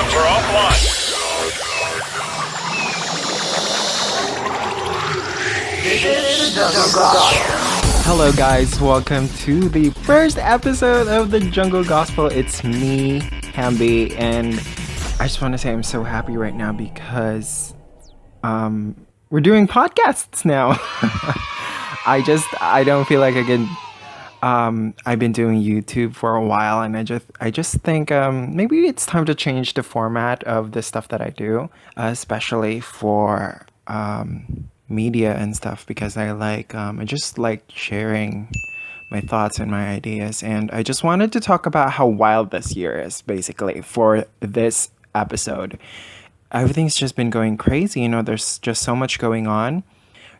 We're offline. Hello, guys. Welcome to the first episode of the Jungle Gospel. It's me, Hamby, and I just want to say I'm so happy right now because we're doing podcasts now. I don't feel like I can. I've been doing YouTube for a while, and I just think maybe it's time to change the format of the stuff that I do, especially for media and stuff, because I just like sharing my thoughts and my ideas, and I just wanted to talk about how wild this year is, basically, for this episode. Everything's just been going crazy, there's just so much going on.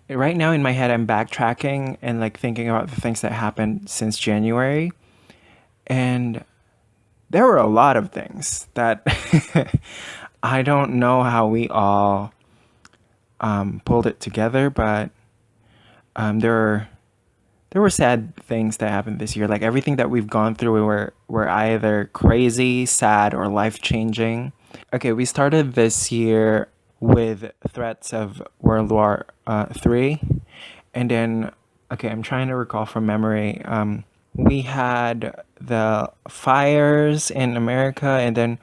Right now in my head, I'm backtracking and like thinking about the things that happened since January, and there were a lot of things that I don't know how we all pulled it together, but there were sad things that happened this year. Like everything that we've gone through were either crazy, sad, or life changing. Okay, we started this year with threats of World War III, and then okay, I'm trying to recall from memory. We had the fires in America, and then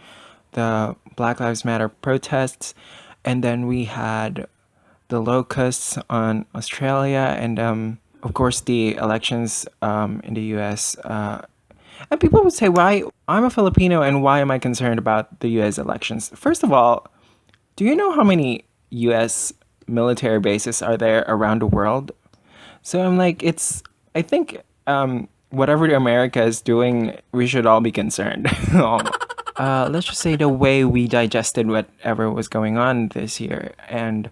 the Black Lives Matter protests, and then we had the locusts on Australia, and of course the elections in the U.S. And people would say, "Why? I'm a Filipino, and why am I concerned about the U.S. elections?" First of all, do you know how many U.S. military bases are there around the world? So I'm like, I think whatever America is doing, we should all be concerned. Let's just say the way we digested whatever was going on this year, and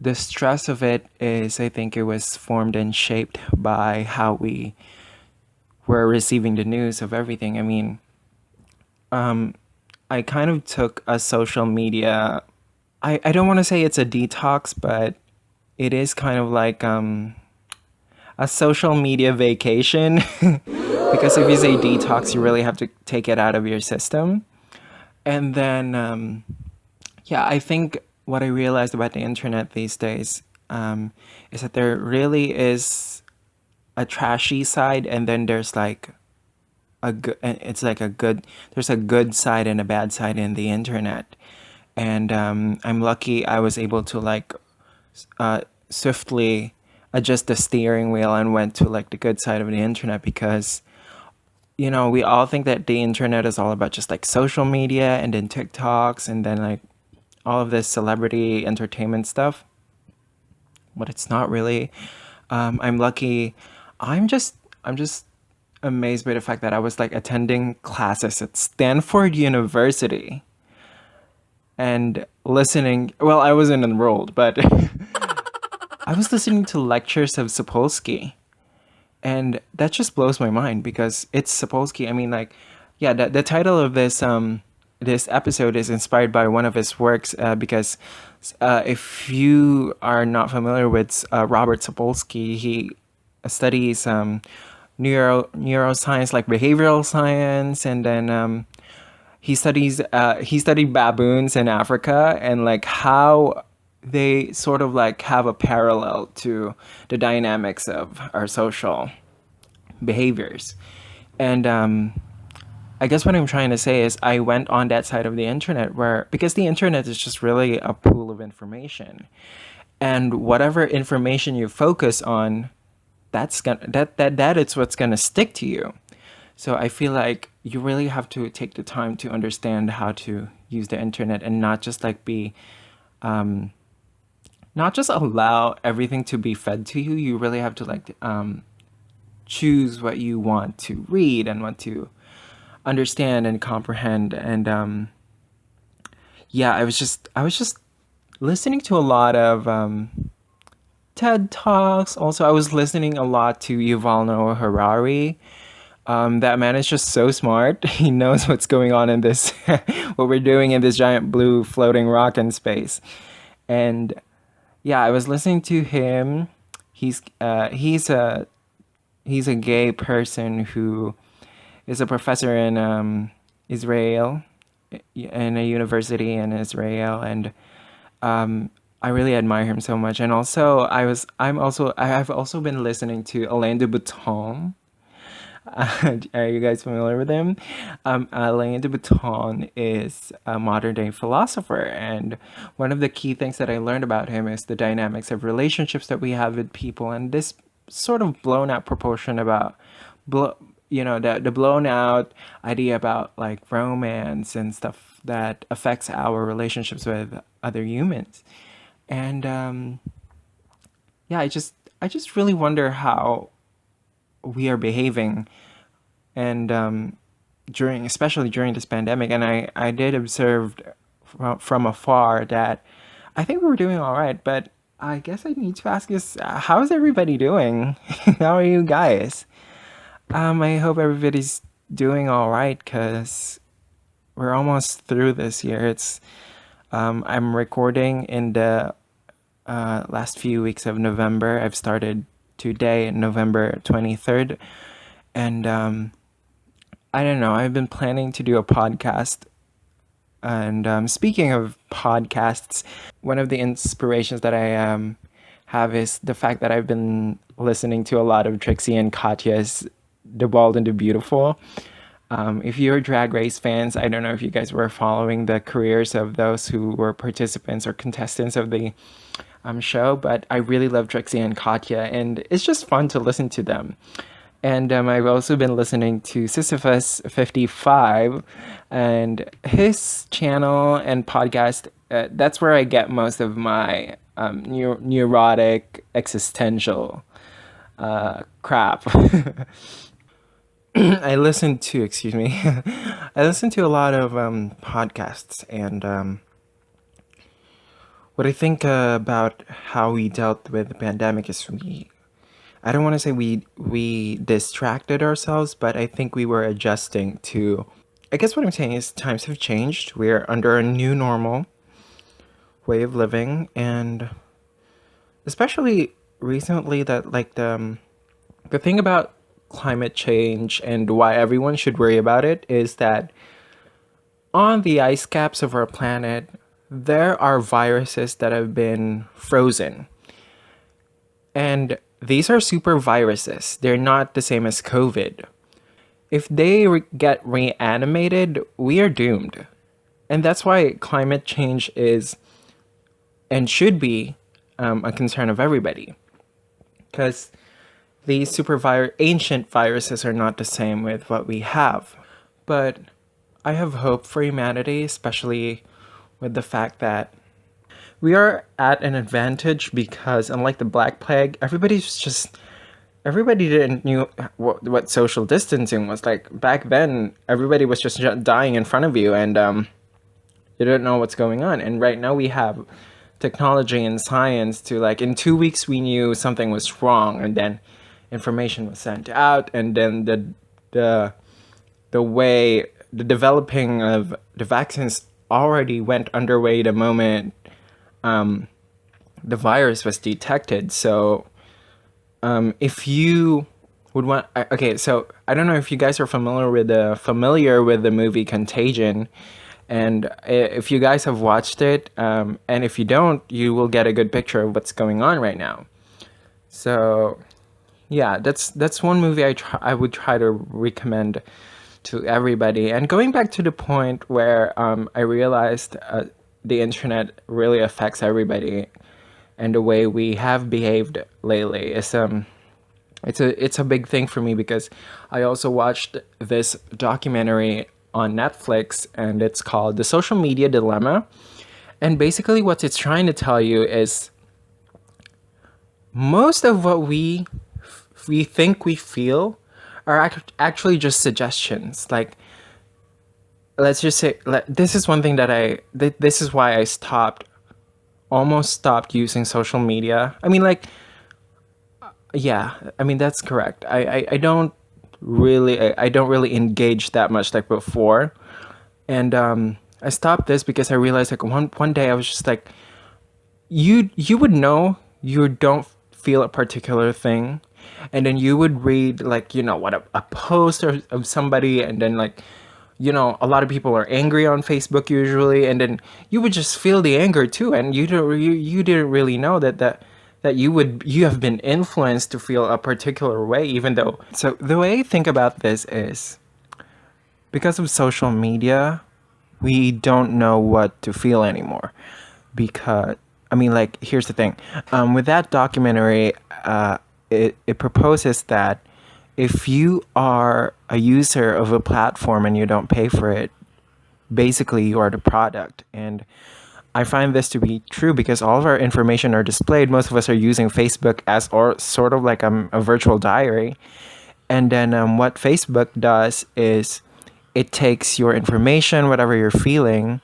the stress of it is, I think it was formed and shaped by how we were receiving the news of everything. I mean, I kind of took a social media. I don't want to say it's a detox, but it is kind of like a social media vacation. Because if you say detox, you really have to take it out of your system. And then, yeah, I think what I realized about the internet these days is that there really is a trashy side, and then there's like a good, it's like a good, there's a good side and a bad side in the internet. And I'm lucky I was able to like swiftly adjust the steering wheel and went to like the good side of the internet, because we all think that the internet is all about just like social media and then TikToks and then like all of this celebrity entertainment stuff, but it's not really. I'm lucky. I'm just amazed by the fact that I was like attending classes at Stanford University and listening. Well, I wasn't enrolled, but I was listening to lectures of Sapolsky, and that just blows my mind because it's Sapolsky. I mean, like, yeah, the title of this episode is inspired by one of his works, because if you are not familiar with Robert Sapolsky, he studies neuroscience, like behavioral science, and then he studied baboons in Africa, and like how they sort of like have a parallel to the dynamics of our social behaviors. And I guess what I'm trying to say is I went on that side of the internet where, because the internet is just really a pool of information, and whatever information you focus on, that is what's gonna stick to you. So I feel like you really have to take the time to understand how to use the internet and not just like be not just allow everything to be fed to you. You really have to like choose what you want to read and what to understand and comprehend. And yeah, I was just listening to a lot of TED Talks. Also, I was listening a lot to Yuval Noah Harari. That man is just so smart. He knows what's going on in this, what we're doing in this giant blue floating rock in space. And yeah, I was listening to him. He's a gay person who is a professor in Israel, in a university in Israel, and um, I really admire him so much. And also, I have also been listening to Alain de Botton. Are you guys familiar with him? Alain de Botton is a modern day philosopher, and one of the key things that I learned about him is the dynamics of relationships that we have with people, and this sort of blown out proportion about, blo- the blown out idea about like romance and stuff that affects our relationships with other humans, and yeah, I just really wonder how we are behaving and especially during this pandemic, and I did observe from afar that I think we were doing all right, but I guess I need to ask is how's everybody doing? How are you guys? I hope everybody's doing all right because we're almost through this year. I'm recording in the last few weeks of November. I've started today, November 23rd, and I don't know. I've been planning to do a podcast. And speaking of podcasts, one of the inspirations that I have is the fact that I've been listening to a lot of Trixie and Katya's The Bald and the Beautiful. If you're Drag Race fans, I don't know if you guys were following the careers of those who were participants or contestants of the show, but I really love Trixie and Katya, and it's just fun to listen to them. And I've also been listening to Sisyphus 55 and his channel and podcast. That's where I get most of my neurotic existential crap. I listen to a lot of podcasts, and what I think about how we dealt with the pandemic is I don't want to say we distracted ourselves, but I think we were adjusting to. I guess what I'm saying is times have changed. We're under a new normal way of living, and especially recently, that like the thing about climate change and why everyone should worry about it is that on the ice caps of our planet, there are viruses that have been frozen. And these are super viruses. They're not the same as COVID. If they get reanimated, we are doomed. And that's why climate change is and should be a concern of everybody. Because these ancient viruses are not the same with what we have. But I have hope for humanity, especially with the fact that we are at an advantage because unlike the Black Plague, everybody didn't knew what social distancing was like. Back then, everybody was just dying in front of you, and you didn't know what's going on. And right now we have technology and science to like in 2 weeks we knew something was wrong, and then information was sent out, and then the way the developing of the vaccines already went underway the moment the virus was detected. So if you would want, okay, so I don't know if you guys are familiar with the movie Contagion, and if you guys have watched it, and if you don't, you will get a good picture of what's going on right now. So yeah, that's one movie I would try to recommend to everybody. And going back to the point where I realized the internet really affects everybody, and the way we have behaved lately is it's a big thing for me because I also watched this documentary on Netflix, and it's called The Social Media Dilemma. And basically what it's trying to tell you is most of what we think we feel are actually just suggestions. Like, let's just say, this is one thing that this is why I almost stopped using social media. I mean, like, yeah, I mean, that's correct. I don't really engage that much like before. And I stopped this because I realized like one day I was just like, you would know you don't feel a particular thing, and then you would read like what a post of somebody, and then like a lot of people are angry on Facebook usually, and then you would just feel the anger too, and you didn't really know that you have been influenced to feel a particular way, even though. So the way I think about this is, because of social media, we don't know what to feel anymore. Because, I mean, like, here's the thing. With that documentary, it proposes that if you are a user of a platform and you don't pay for it, basically you are the product. And I find this to be true because all of our information are displayed. Most of us are using Facebook as or sort of like a virtual diary. And then what Facebook does is it takes your information, whatever you're feeling,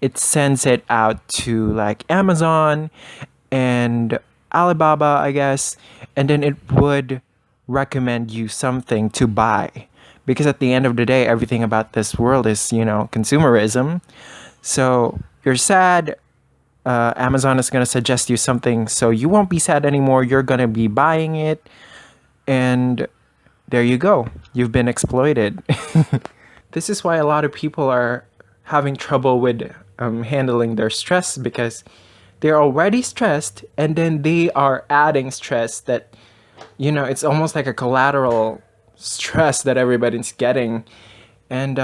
it sends it out to like Amazon and Alibaba, I guess, and then it would recommend you something to buy. Because at the end of the day, everything about this world is, consumerism. So you're sad, Amazon is going to suggest you something, so you won't be sad anymore. You're going to be buying it, and there you go. You've been exploited. This is why a lot of people are having trouble with handling their stress, because they're already stressed and then they are adding stress that, it's almost like a collateral stress that everybody's getting. And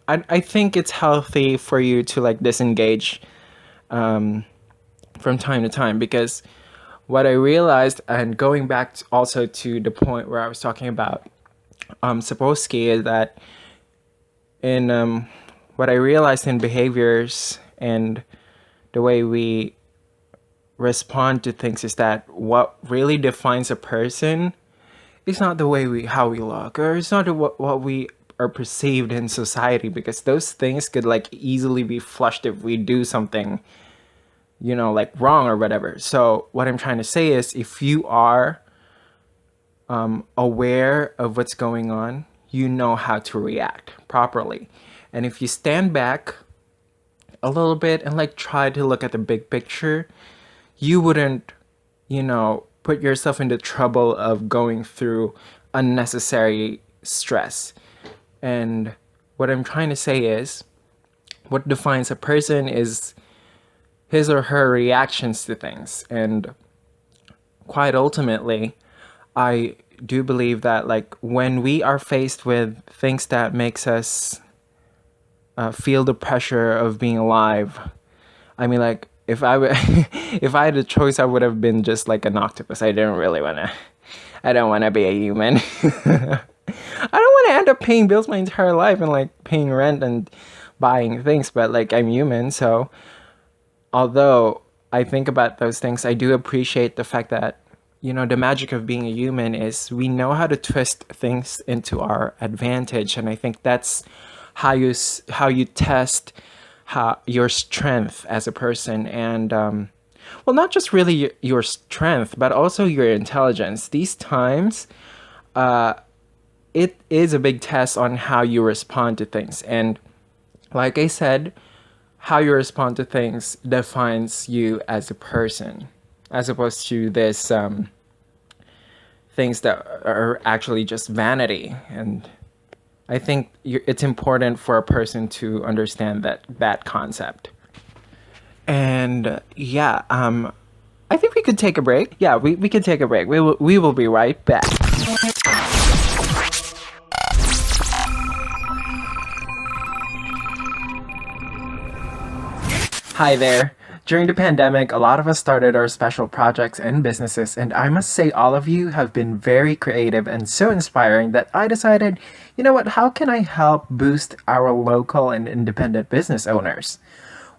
I think it's healthy for you to like disengage from time to time, because what I realized, and going back also to the point where I was talking about Sapolsky, is that in what I realized in behaviors and the way we respond to things is that what really defines a person is not the way how we look, or it's not what we are perceived in society, because those things could like easily be flushed if we do something, like wrong or whatever. So what I'm trying to say is, if you are aware of what's going on, you know how to react properly. And if you stand back a little bit and like try to look at the big picture, you wouldn't, put yourself into trouble of going through unnecessary stress. And what I'm trying to say is, what defines a person is his or her reactions to things. And quite ultimately, I do believe that like when we are faced with things that makes us feel the pressure of being alive, I mean, like, if I if I had a choice, I would have been just like an octopus. I don't want to be a human. I don't want to end up paying bills my entire life and like paying rent and buying things, but like I'm human. So although I think about those things, I do appreciate the fact that, the magic of being a human is we know how to twist things into our advantage. And I think that's how you test your strength as a person. And well, not just really your strength, but also your intelligence. These times, it is a big test on how you respond to things. And like I said, how you respond to things defines you as a person, as opposed to this things that are actually just vanity. And I think it's important for a person to understand that concept. And yeah, I think we could take a break. Yeah, we could take a break. We will be right back. Hi there. During the pandemic, a lot of us started our special projects and businesses, and I must say all of you have been very creative and so inspiring that I decided, you know what, how can I help boost our local and independent business owners?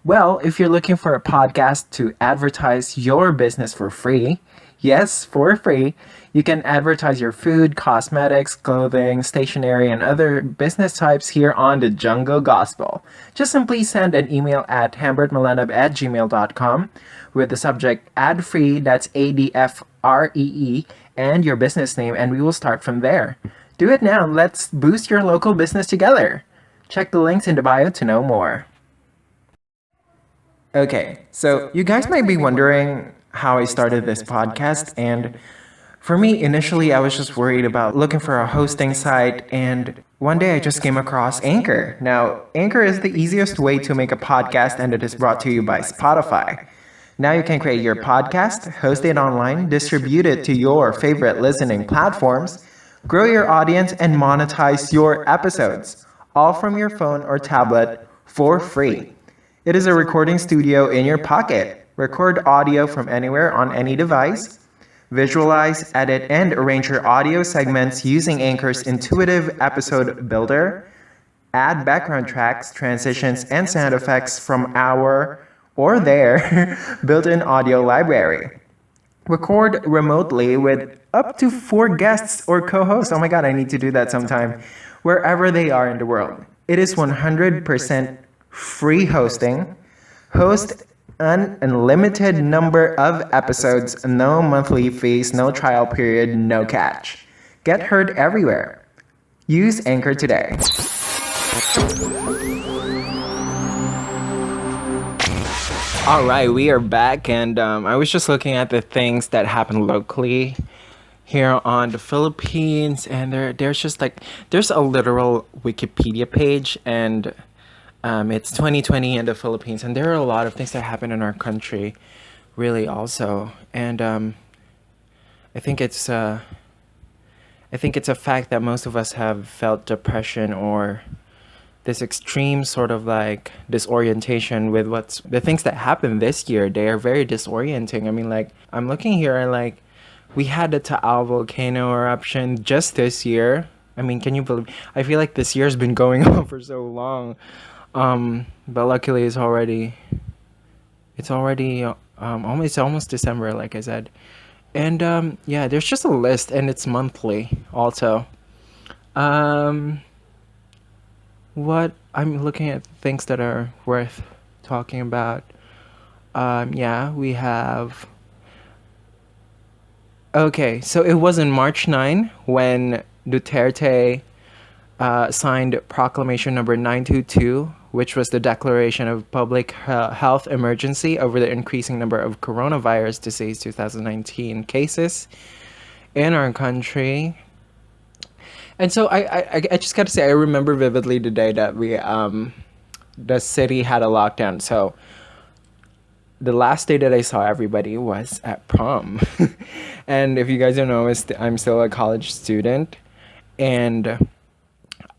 Well, if you're looking for a podcast to advertise your business for free, yes, for free, you can advertise your food, cosmetics, clothing, stationery, and other business types here on the Jungle Gospel. Just simply send an email at hambertmalenab@gmail.com with the subject ad free, that's ADFREE, and your business name, and we will start from there. Do it now. Let's boost your local business together. Check the links in the bio to know more. Okay, so you guys might be wondering how I started this podcast, and for me, initially, I was just worried about looking for a hosting site, and one day I just came across Anchor. Now, Anchor is the easiest way to make a podcast, and it is brought to you by Spotify. Now you can create your podcast, host it online, distribute it to your favorite listening platforms, grow your audience, and monetize your episodes, all from your phone or tablet for free. It is a recording studio in your pocket. Record audio from anywhere on any device. Visualize, edit, and arrange your audio segments using Anchor's intuitive episode builder. Add background tracks, transitions, and sound effects from our or their built-in audio library. Record remotely with up to 4 guests or co-hosts. Oh my god, I need to do that sometime. Wherever they are in the world. It is 100% free hosting. Host an unlimited number of episodes, no monthly fees, no trial period, no catch. Get heard everywhere. Use Anchor today. All right, we are back, and I was just looking at the things that happen locally here on the Philippines, and there's a literal Wikipedia page, and it's 2020 in the Philippines, and there are a lot of things that happen in our country, really also, and I think it's a fact that most of us have felt depression or this extreme sort of like disorientation with the things that happened this year. They are very disorienting. I mean, like, I'm looking here and like we had the Taal volcano eruption just this year. I mean, can you believe? I feel like this year's been going on for so long. But luckily it's already almost December, like I said. And yeah, there's just a list, and it's monthly also. What I'm looking at things that are worth talking about. Yeah, we have. Okay, so it was in March 9 when Duterte signed Proclamation number 922, which was the declaration of public health emergency over the increasing number of coronavirus disease 2019 cases in our country. And so I just got to say, I remember vividly the day that the city had a lockdown. So the last day that I saw everybody was at prom. And if you guys don't know, I'm still a college student. And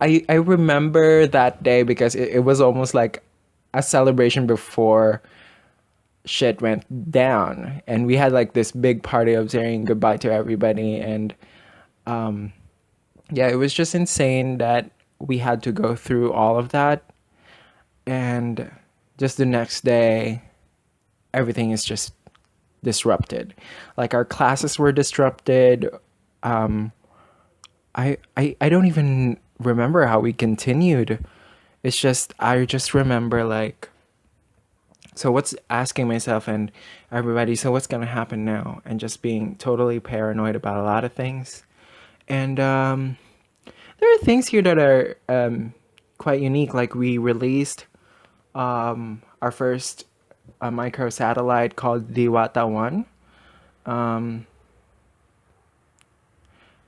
I remember that day because it was almost like a celebration before shit went down. And we had like this big party of saying goodbye to everybody. And yeah, it was just insane that we had to go through all of that. And just the next day, everything is just disrupted. Like our classes were disrupted. I don't even remember how we continued. It's just, I just remember like, so what's asking myself and everybody, so what's gonna happen now? And just being totally paranoid about a lot of things. And there are things here that are quite unique. Like we released our first micro satellite called Diwata 1.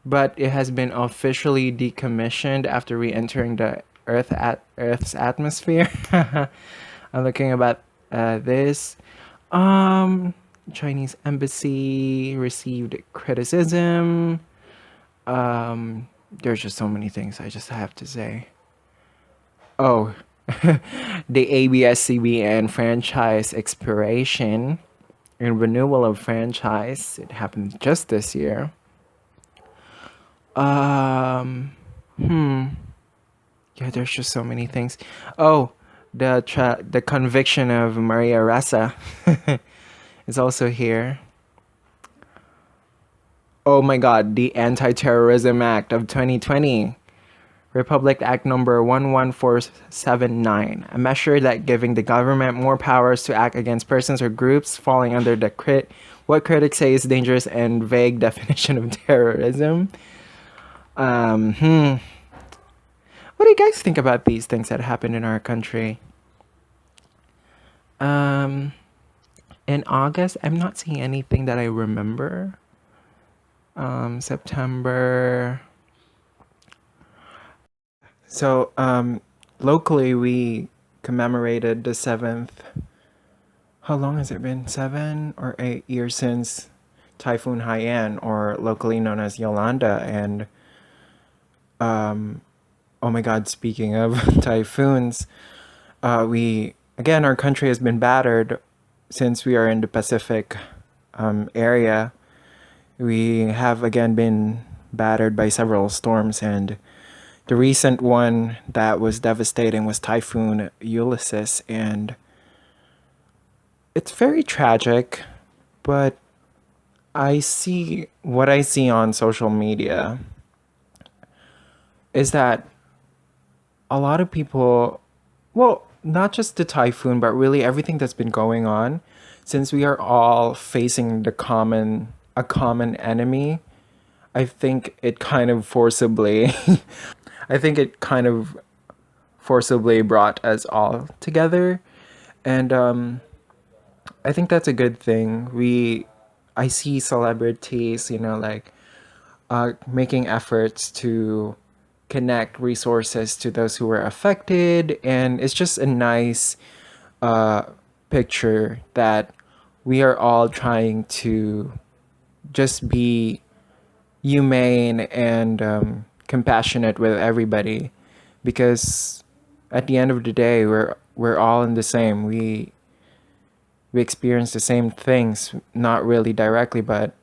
But it has been officially decommissioned after re-entering the Earth's atmosphere. I'm looking about this. Chinese embassy received criticism. There's just so many things I just have to say. Oh, the ABS-CBN franchise expiration and renewal of franchise. It happened just this year. Yeah, there's just so many things. Oh, the conviction of Maria Ressa is also here. Oh my God, the Anti-Terrorism Act of 2020. Republic Act number 11479, a measure that giving the government more powers to act against persons or groups falling under the what critics say is dangerous and vague definition of terrorism. What do you guys think about these things that happened in our country? In August, I'm not seeing anything that I remember. September. So, locally, we commemorated the seventh. How long has it been? 7 or 8 years since Typhoon Haiyan, or locally known as Yolanda. And oh my God, speaking of typhoons, we again, our country has been battered since we are in the Pacific area. We have again been battered by several storms, and the recent one that was devastating was Typhoon Ulysses, and it's very tragic. But what I see on social media is that a lot of people, well, not just the typhoon, but really everything that's been going on, since we are all facing a common enemy. I think it kind of forcibly, I think it kind of forcibly brought us all together, and I think that's a good thing. I see celebrities, like making efforts to connect resources to those who were affected, and it's just a nice uh, picture that we are all trying to just be humane and compassionate with everybody, because at the end of the day, we're all in the same. We experience the same things, not really directly, but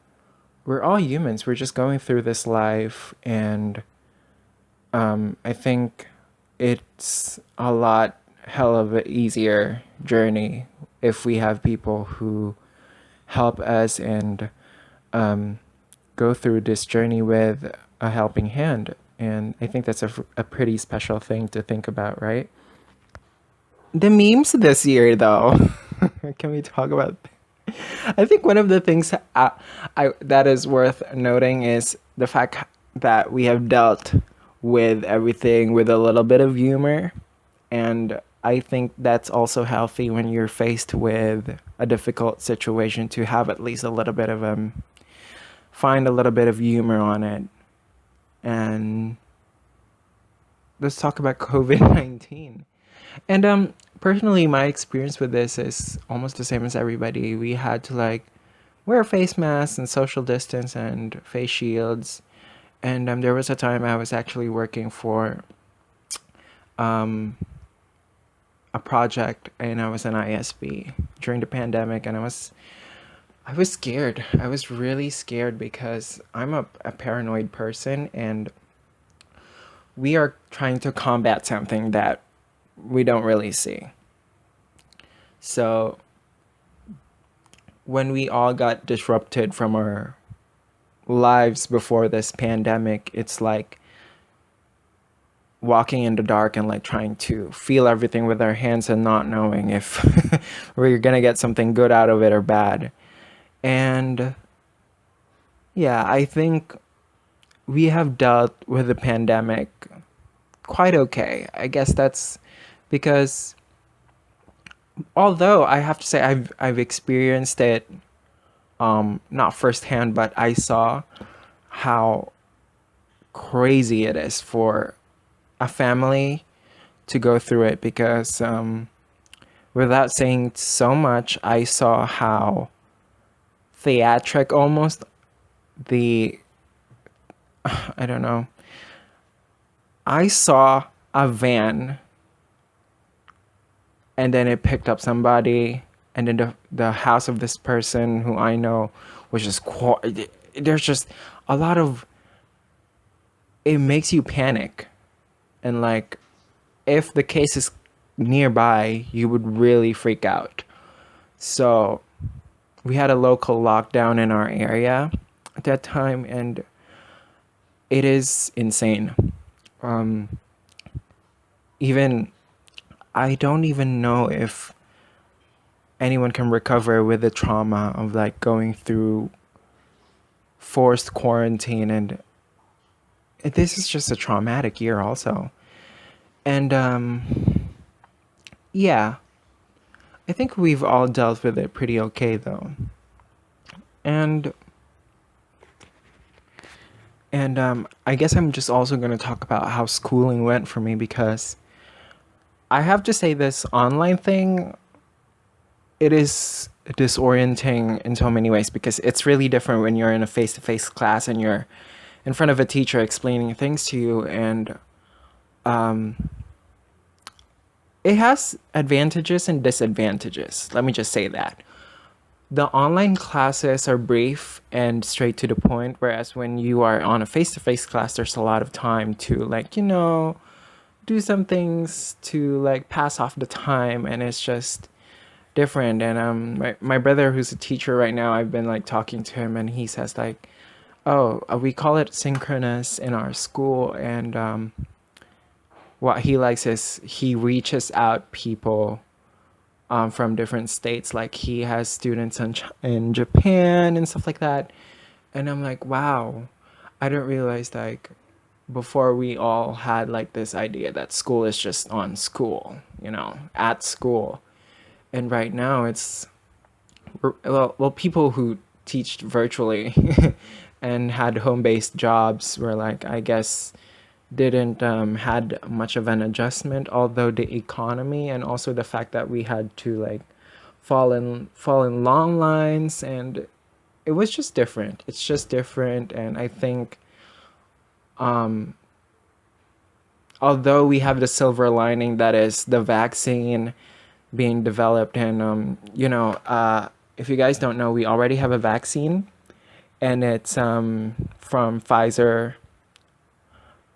we're all humans. We're just going through this life, and I think it's a lot hell of an easier journey if we have people who help us and um, go through this journey with a helping hand. And I think that's a pretty special thing to think about, right? The memes this year, though. Can we talk about? I think one of the things that is worth noting is the fact that we have dealt with everything with a little bit of humor, and I think that's also healthy when you're faced with a difficult situation, to have at least a little bit of find a little bit of humor on it. And let's talk about COVID-19. And personally, my experience with this is almost the same as everybody. We had to like wear face masks and social distance and face shields. And there was a time I was actually working for um, a project, and I was an ISP during the pandemic, and I was scared. I was really scared because I'm a paranoid person, and we are trying to combat something that we don't really see. So when we all got disrupted from our lives before this pandemic, it's like walking in the dark and like trying to feel everything with our hands and not knowing if we're gonna get something good out of it or bad. And yeah, I think we have dealt with the pandemic quite okay. I guess that's because, although I have to say I've experienced it, not firsthand, but I saw how crazy it is for a family to go through it, because without saying so much, I saw how theatric almost the I don't know. I saw a van, and then it picked up somebody, and then the house of this person who I know was just there's just a lot of, it makes you panic, and like if the case is nearby, you would really freak out. So we had a local lockdown in our area at that time, and it is insane. Um, even I don't even know if anyone can recover with the trauma of like going through forced quarantine, and this is just a traumatic year also. And yeah, I think we've all dealt with it pretty okay though. And And I guess I'm just also going to talk about how schooling went for me because I have to say this online thing, it is disorienting in so many ways because it's really different when you're in a face-to-face class and you're in front of a teacher explaining things to you, and it has advantages and disadvantages. Let me just say that. The online classes are brief and straight to the point, whereas when you are on a face-to-face class, there's a lot of time to do some things to like pass off the time, and it's just different. And my brother, who's a teacher right now, I've been like talking to him, and he says like, oh, we call it synchronous in our school, and what he likes is he reaches out people from different states. Like he has students in Japan and stuff like that. And I'm like, wow, I didn't realize like before we all had like this idea that school is just on school, at school. And right now it's, well, people who teach virtually and had home-based jobs were like, I guess, didn't had much of an adjustment, although the economy and also the fact that we had to like fall in long lines, and it was just different. It's just different. And I think although we have the silver lining that is the vaccine being developed, and if you guys don't know, we already have a vaccine, and it's from Pfizer,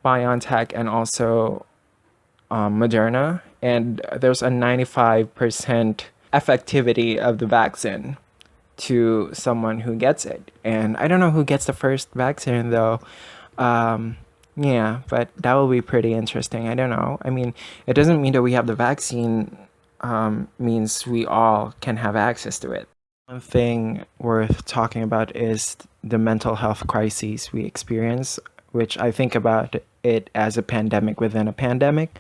BioNTech, and also Moderna, and there's a 95% effectivity of the vaccine to someone who gets it. And I don't know who gets the first vaccine though. Um, yeah, but that will be pretty interesting. I don't know. I mean, it doesn't mean that we have the vaccine, means we all can have access to it. One thing worth talking about is the mental health crises we experience, which I think about it as a pandemic within a pandemic,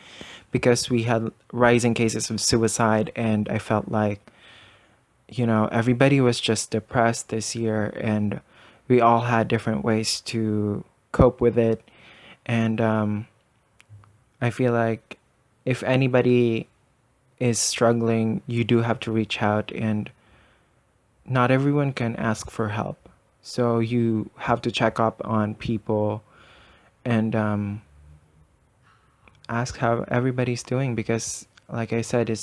because we had rising cases of suicide, and I felt like, everybody was just depressed this year, and we all had different ways to cope with it. And I feel like if anybody is struggling, you do have to reach out, and not everyone can ask for help. So you have to check up on people and ask how everybody's doing, because, like I said,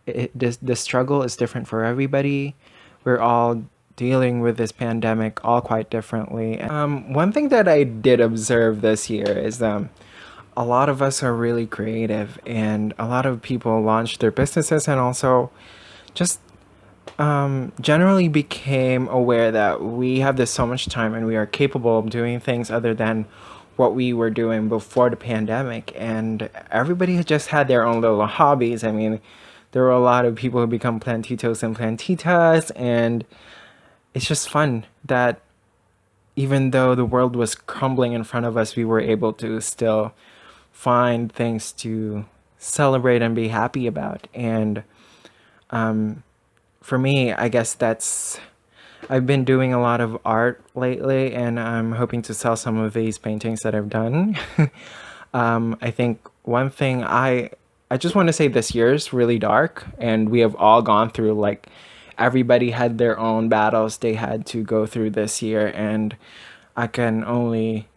the struggle is different for everybody. We're all dealing with this pandemic all quite differently. One thing that I did observe this year is a lot of us are really creative, and a lot of people launched their businesses, and also just generally became aware that we have this so much time and we are capable of doing things other than what we were doing before the pandemic. And everybody just had their own little hobbies. I mean, there were a lot of people who become plantitos and plantitas, and it's just fun that even though the world was crumbling in front of us, we were able to still find things to celebrate and be happy about. And for me, I guess I've been doing a lot of art lately, and I'm hoping to sell some of these paintings that I've done. I think one thing I just want to say, this year is really dark, and we have all gone through, like, everybody had their own battles they had to go through this year, and I can only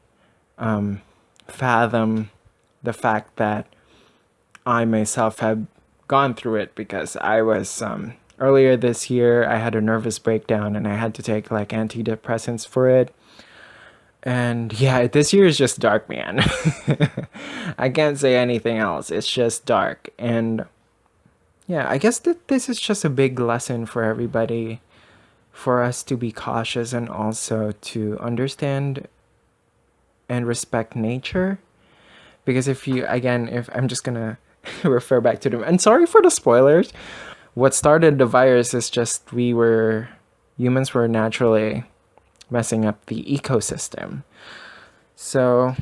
fathom the fact that I myself have gone through it, because I was earlier this year I had a nervous breakdown and I had to take like antidepressants for it. And yeah, this year is just dark, man. I can't say anything else. It's just dark. And yeah, I guess that this is just a big lesson for everybody, for us to be cautious and also to understand and respect nature. Because if I'm just gonna refer back to them, and sorry for the spoilers, what started the virus is just humans were naturally messing up the ecosystem. So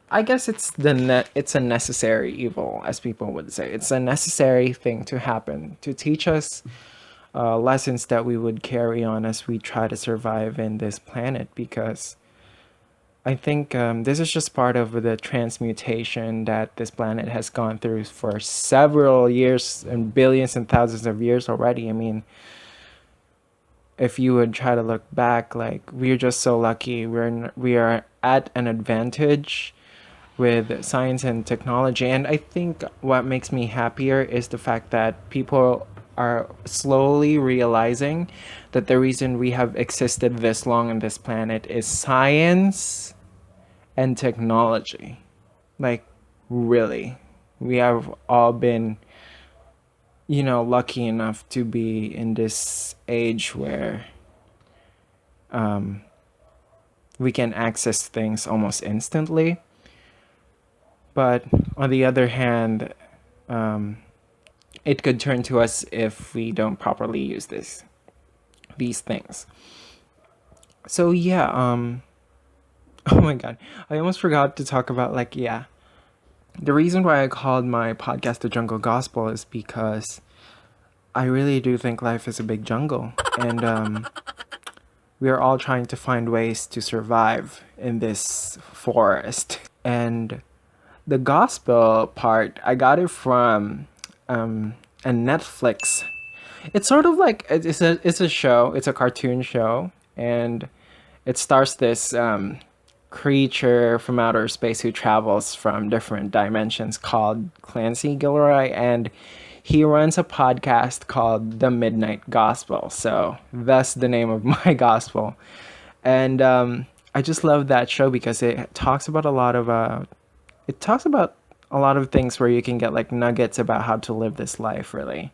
I guess it's a necessary evil, as people would say. It's a necessary thing to happen to teach us lessons that we would carry on as we try to survive in this planet, because I think this is just part of the transmutation that this planet has gone through for several years and billions and thousands of years already. I mean, if you would try to look back, like we're just so lucky. We are at an advantage with science and technology, and I think what makes me happier is the fact that people are slowly realizing that the reason we have existed this long on this planet is science and technology. Like, really. We have all been, lucky enough to be in this age where we can access things almost instantly. But on the other hand, it could turn to us if we don't properly use these things. So yeah, oh my god, I almost forgot to talk about, like, yeah, the reason why I called my podcast The Jungle Gospel is because I really do think life is a big jungle, and we are all trying to find ways to survive in this forest. And the gospel part, I got it from a Netflix. It's sort of like it's a show. It's a cartoon show, and it stars this creature from outer space who travels from different dimensions called Clancy Gilroy, and he runs a podcast called The Midnight Gospel. So that's the name of my gospel, and I just love that show because it talks about a lot of things where you can get like nuggets about how to live this life, really,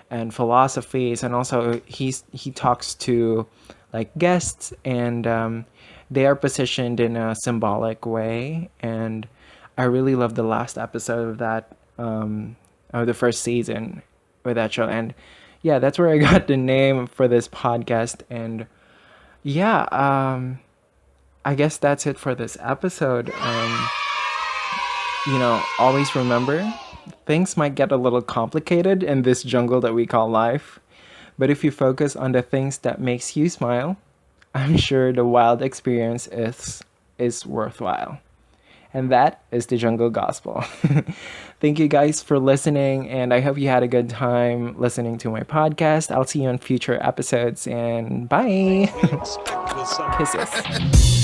and philosophies. And also he talks to like guests, and they are positioned in a symbolic way. And I really love the last episode of that of the first season with that show. And yeah, that's where I got the name for this podcast. And yeah, I guess that's it for this episode. Always remember, things might get a little complicated in this jungle that we call life, but if you focus on the things that makes you smile, I'm sure the wild experience is worthwhile. And that is the Jungle Gospel. Thank you guys for listening, and I hope you had a good time listening to my podcast. I'll see you on future episodes, and bye. Kisses.